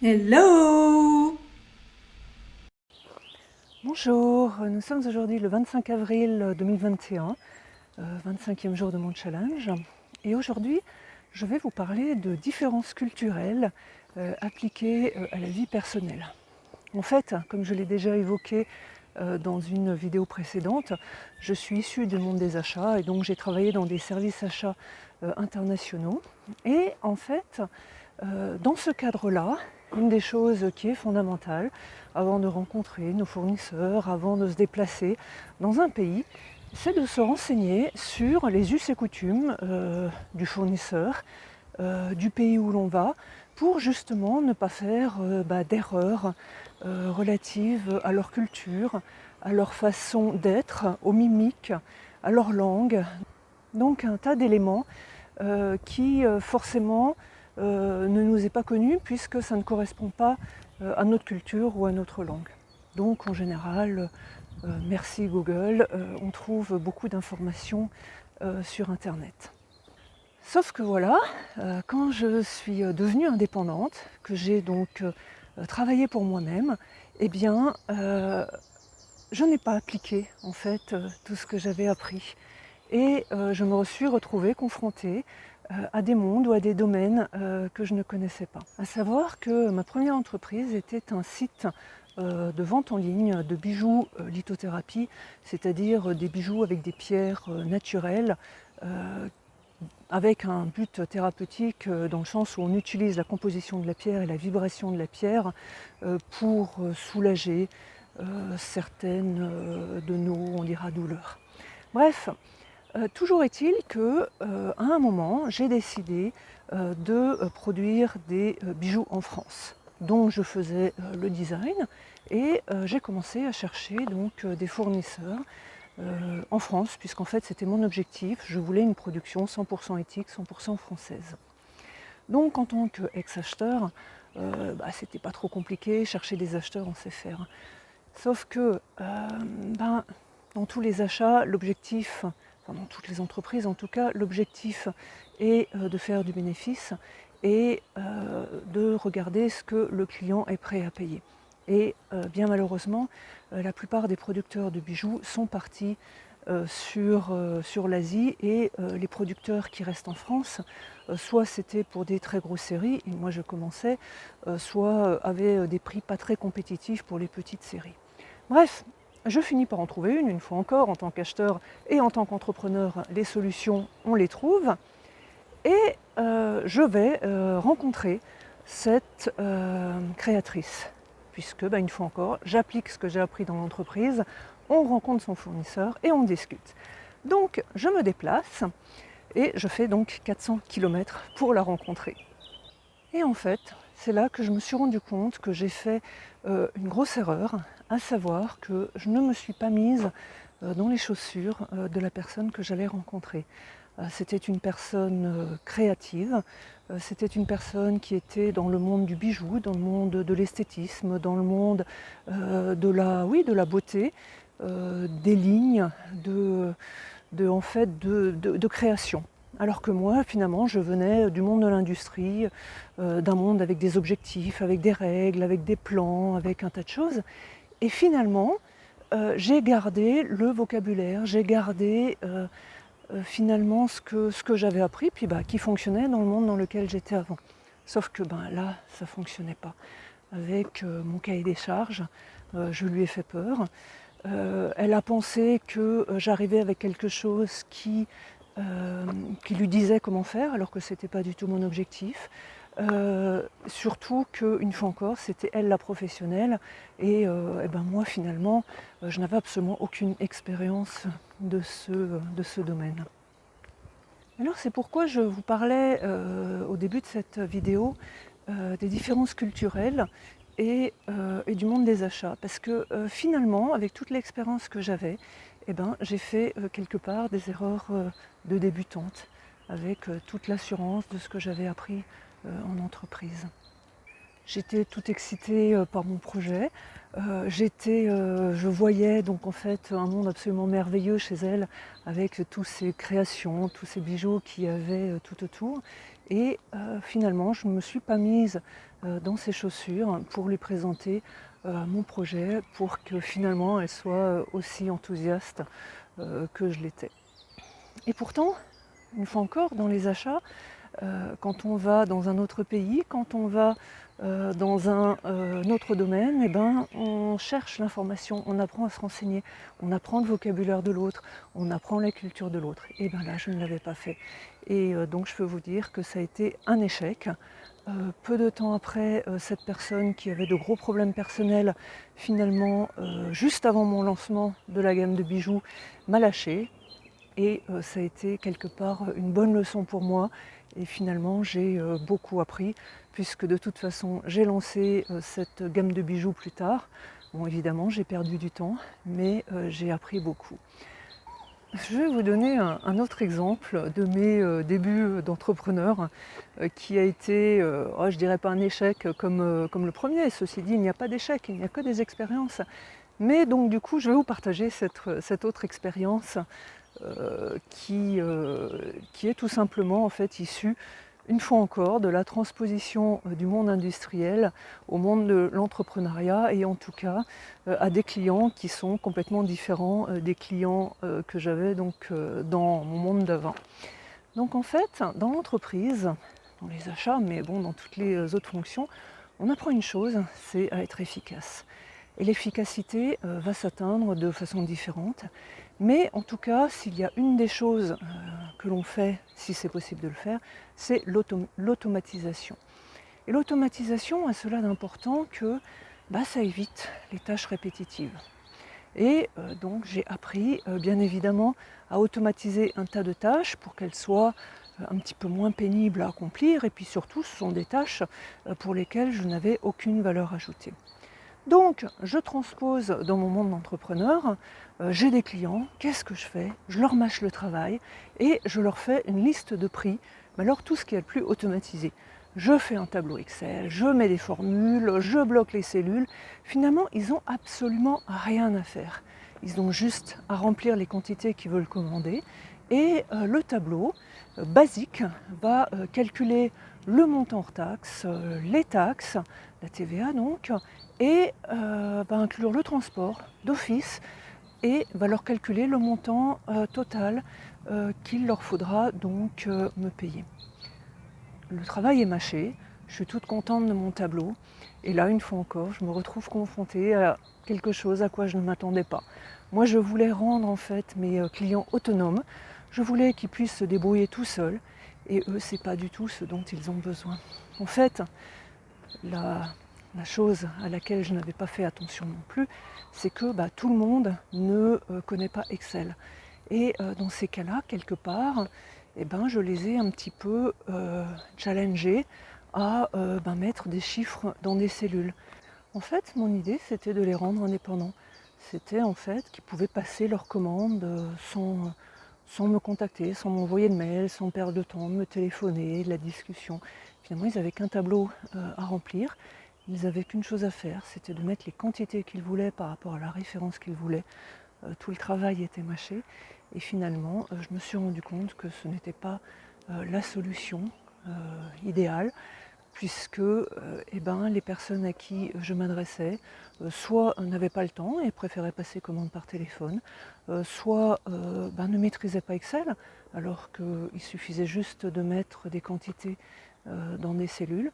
Hello! Bonjour, nous sommes aujourd'hui le 25 avril 2021, 25e jour de mon challenge. Et aujourd'hui, je vais vous parler de différences culturelles appliquées à la vie personnelle. En fait, comme je l'ai déjà évoqué dans une vidéo précédente, je suis issue du monde des achats et donc j'ai travaillé dans des services achats internationaux. Et en fait, dans ce cadre-là, une des choses qui est fondamentale avant de rencontrer nos fournisseurs, avant de se déplacer dans un pays, c'est de se renseigner sur les us et coutumes du fournisseur, du pays où l'on va, pour justement ne pas faire d'erreurs relatives à leur culture, à leur façon d'être, aux mimiques, à leur langue. Donc un tas d'éléments qui forcément ne nous est pas connu puisque ça ne correspond pas à notre culture ou à notre langue. Donc en général, merci Google, on trouve beaucoup d'informations sur Internet. Sauf que voilà, quand je suis devenue indépendante, que j'ai donc travaillé pour moi-même, eh bien, je n'ai pas appliqué en fait tout ce que j'avais appris. Et je me suis retrouvée confrontée à des mondes ou à des domaines que je ne connaissais pas. À savoir que ma première entreprise était un site de vente en ligne de bijoux lithothérapie, c'est-à-dire des bijoux avec des pierres naturelles, avec un but thérapeutique dans le sens où on utilise la composition de la pierre et la vibration de la pierre pour soulager certaines de nos, on dira, douleurs. Bref, toujours est-il que, à un moment, j'ai décidé de produire des bijoux en France, dont je faisais le design, et j'ai commencé à chercher donc des fournisseurs en France, puisqu'en fait c'était mon objectif. Je voulais une production 100% éthique, 100% française. Donc en tant qu'ex-acheteur, c'était pas trop compliqué, chercher des acheteurs on sait faire. Sauf que dans tous les achats, l'objectif, enfin dans toutes les entreprises en tout cas, l'objectif est de faire du bénéfice et de regarder ce que le client est prêt à payer. Et bien malheureusement, la plupart des producteurs de bijoux sont partis sur l'Asie et les producteurs qui restent en France, soit c'était pour des très grosses séries, et moi je commençais, soit avaient des prix pas très compétitifs pour les petites séries. Bref, je finis par en trouver une fois encore, en tant qu'acheteur et en tant qu'entrepreneur, les solutions, on les trouve. Et je vais rencontrer cette créatrice, puisque, une fois encore, j'applique ce que j'ai appris dans l'entreprise, on rencontre son fournisseur et on discute. Donc, je me déplace et je fais donc 400 km pour la rencontrer. Et en fait, c'est là que je me suis rendu compte que j'ai fait une grosse erreur, à savoir que je ne me suis pas mise dans les chaussures de la personne que j'allais rencontrer. C'était une personne créative, c'était une personne qui était dans le monde du bijou, dans le monde de l'esthétisme, dans le monde de la beauté, des lignes, de création. Alors que moi, finalement, je venais du monde de l'industrie, d'un monde avec des objectifs, avec des règles, avec des plans, avec un tas de choses. Et finalement, j'ai gardé le vocabulaire, j'ai gardé finalement ce que j'avais appris, puis qui fonctionnait dans le monde dans lequel j'étais avant. Sauf que là, ça ne fonctionnait pas. Avec mon cahier des charges, je lui ai fait peur. Elle a pensé que j'arrivais avec quelque chose qui lui disait comment faire, alors que ce n'était pas du tout mon objectif. Surtout qu'une fois encore, c'était elle la professionnelle et moi finalement, je n'avais absolument aucune expérience de ce domaine. Alors c'est pourquoi je vous parlais au début de cette vidéo des différences culturelles et du monde des achats. Parce que finalement, avec toute l'expérience que j'avais, j'ai fait quelque part des erreurs de débutante, avec toute l'assurance de ce que j'avais appris en entreprise. J'étais toute excitée par mon projet. Je voyais donc en fait un monde absolument merveilleux chez elle, avec toutes ces créations, tous ces bijoux qu'il y avait tout autour. Et finalement, je ne me suis pas mise dans ses chaussures pour lui présenter mon projet, pour que finalement elle soit aussi enthousiaste que je l'étais. Et pourtant, une fois encore, dans les achats, quand on va dans un autre pays, quand on va dans un autre domaine, eh ben, on cherche l'information, on apprend à se renseigner, on apprend le vocabulaire de l'autre, on apprend la culture de l'autre. Et bien là, je ne l'avais pas fait. Et donc je peux vous dire que ça a été un échec. Peu de temps après, cette personne qui avait de gros problèmes personnels, finalement, juste avant mon lancement de la gamme de bijoux, m'a lâché. Et ça a été quelque part une bonne leçon pour moi. Et finalement, j'ai beaucoup appris, puisque de toute façon, j'ai lancé cette gamme de bijoux plus tard. Bon, évidemment, j'ai perdu du temps, mais j'ai appris beaucoup. Je vais vous donner un autre exemple de mes débuts d'entrepreneur qui a été, je dirais pas un échec comme le premier. Ceci dit, il n'y a pas d'échec, il n'y a que des expériences. Mais donc du coup, je vais vous partager cette autre expérience qui est tout simplement en fait issue, une fois encore, de la transposition du monde industriel au monde de l'entrepreneuriat, et en tout cas à des clients qui sont complètement différents des clients que j'avais donc dans mon monde d'avant. Donc en fait, dans l'entreprise, dans les achats, mais bon, dans toutes les autres fonctions, on apprend une chose, c'est à être efficace. Et l'efficacité va s'atteindre de façon différente. Mais en tout cas, s'il y a une des choses que l'on fait, si c'est possible de le faire, c'est l'automatisation. Et l'automatisation a cela d'important que ça évite les tâches répétitives. Et donc j'ai appris bien évidemment à automatiser un tas de tâches pour qu'elles soient un petit peu moins pénibles à accomplir. Et puis surtout, ce sont des tâches pour lesquelles je n'avais aucune valeur ajoutée. Donc, je transpose dans mon monde d'entrepreneur, j'ai des clients, qu'est-ce que je fais? Je leur mâche le travail et je leur fais une liste de prix, mais alors tout ce qui est le plus automatisé. Je fais un tableau Excel, je mets des formules, je bloque les cellules. Finalement, ils n'ont absolument rien à faire. Ils ont juste à remplir les quantités qu'ils veulent commander. Et le tableau basique va calculer le montant hors taxe, les taxes, la TVA donc, et va inclure le transport d'office et va leur calculer le montant total qu'il leur faudra donc me payer. Le travail est mâché, je suis toute contente de mon tableau, et là, une fois encore, je me retrouve confrontée à quelque chose à quoi je ne m'attendais pas. Moi, je voulais rendre en fait mes clients autonomes, je voulais qu'ils puissent se débrouiller tout seuls, et eux, c'est pas du tout ce dont ils ont besoin. En fait, la chose à laquelle je n'avais pas fait attention non plus, c'est que tout le monde ne connaît pas Excel. Et dans ces cas-là, quelque part, je les ai un petit peu challengés à mettre des chiffres dans des cellules. En fait, mon idée, c'était de les rendre indépendants. C'était en fait qu'ils pouvaient passer leurs commandes sans me contacter, sans m'envoyer de mail, sans perdre de temps, me téléphoner, de la discussion. Finalement, ils n'avaient qu'un tableau à remplir. Ils n'avaient qu'une chose à faire, c'était de mettre les quantités qu'ils voulaient par rapport à la référence qu'ils voulaient. Tout le travail était mâché. Et finalement, je me suis rendu compte que ce n'était pas la solution idéale, puisque les personnes à qui je m'adressais soit n'avaient pas le temps et préféraient passer commande par téléphone, soit ne maîtrisaient pas Excel, alors qu'il suffisait juste de mettre des quantités dans des cellules.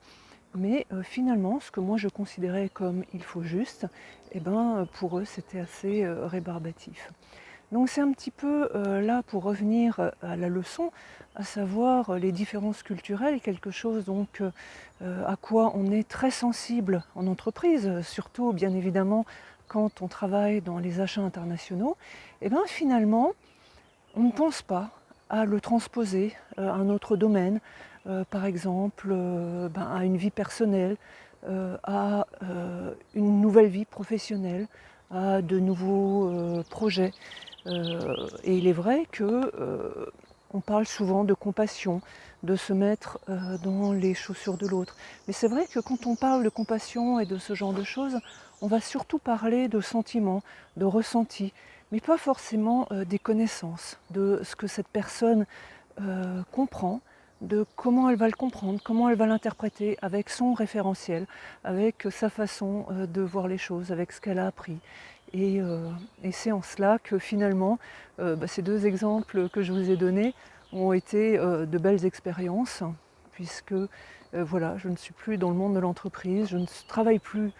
Mais finalement, ce que moi je considérais comme il faut juste, pour eux c'était assez rébarbatif. Donc c'est un petit peu là pour revenir à la leçon, à savoir les différences culturelles, quelque chose donc à quoi on est très sensible en entreprise, surtout bien évidemment quand on travaille dans les achats internationaux. Finalement, on ne pense pas à le transposer à un autre domaine, par exemple à une vie personnelle, à une nouvelle vie professionnelle, à de nouveaux projets. Et il est vrai que on parle souvent de compassion, de se mettre dans les chaussures de l'autre. Mais c'est vrai que quand on parle de compassion et de ce genre de choses, on va surtout parler de sentiments, de ressentis, mais pas forcément des connaissances, de ce que cette personne comprend, de comment elle va le comprendre, comment elle va l'interpréter avec son référentiel, avec sa façon de voir les choses, avec ce qu'elle a appris. Et c'est en cela que finalement, ces deux exemples que je vous ai donnés ont été de belles expériences, puisque voilà, je ne suis plus dans le monde de l'entreprise, je ne travaille plus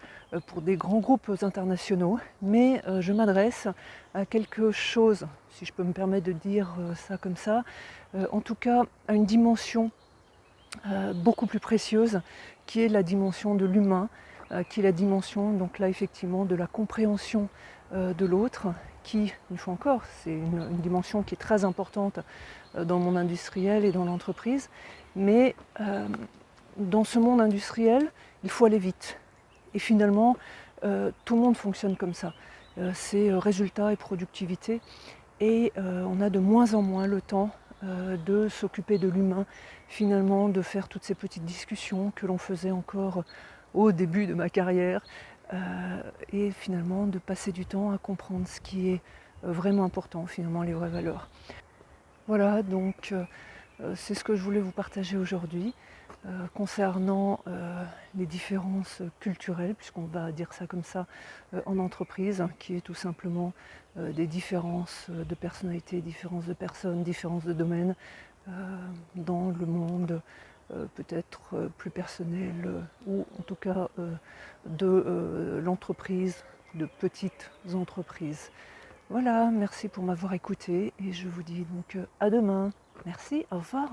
pour des grands groupes internationaux, mais je m'adresse à quelque chose, si je peux me permettre de dire ça comme ça, en tout cas à une dimension beaucoup plus précieuse, qui est la dimension de l'humain, qui est la dimension, donc là effectivement, de la compréhension de l'autre, qui, une fois encore, c'est une dimension qui est très importante dans le monde industriel et dans l'entreprise, mais dans ce monde industriel, il faut aller vite. Et finalement, tout le monde fonctionne comme ça. C'est résultat et productivité, et on a de moins en moins le temps de s'occuper de l'humain, finalement, de faire toutes ces petites discussions que l'on faisait encore au début de ma carrière, et finalement de passer du temps à comprendre ce qui est vraiment important, finalement les vraies valeurs. Voilà, donc c'est ce que je voulais vous partager aujourd'hui concernant les différences culturelles, puisqu'on va dire ça comme ça, en entreprise, qui est tout simplement des différences de personnalité, différences de personnes, différences de domaine dans le monde peut-être plus personnel, ou en tout cas de l'entreprise, de petites entreprises. Voilà, merci pour m'avoir écouté et je vous dis donc à demain. Merci, au revoir.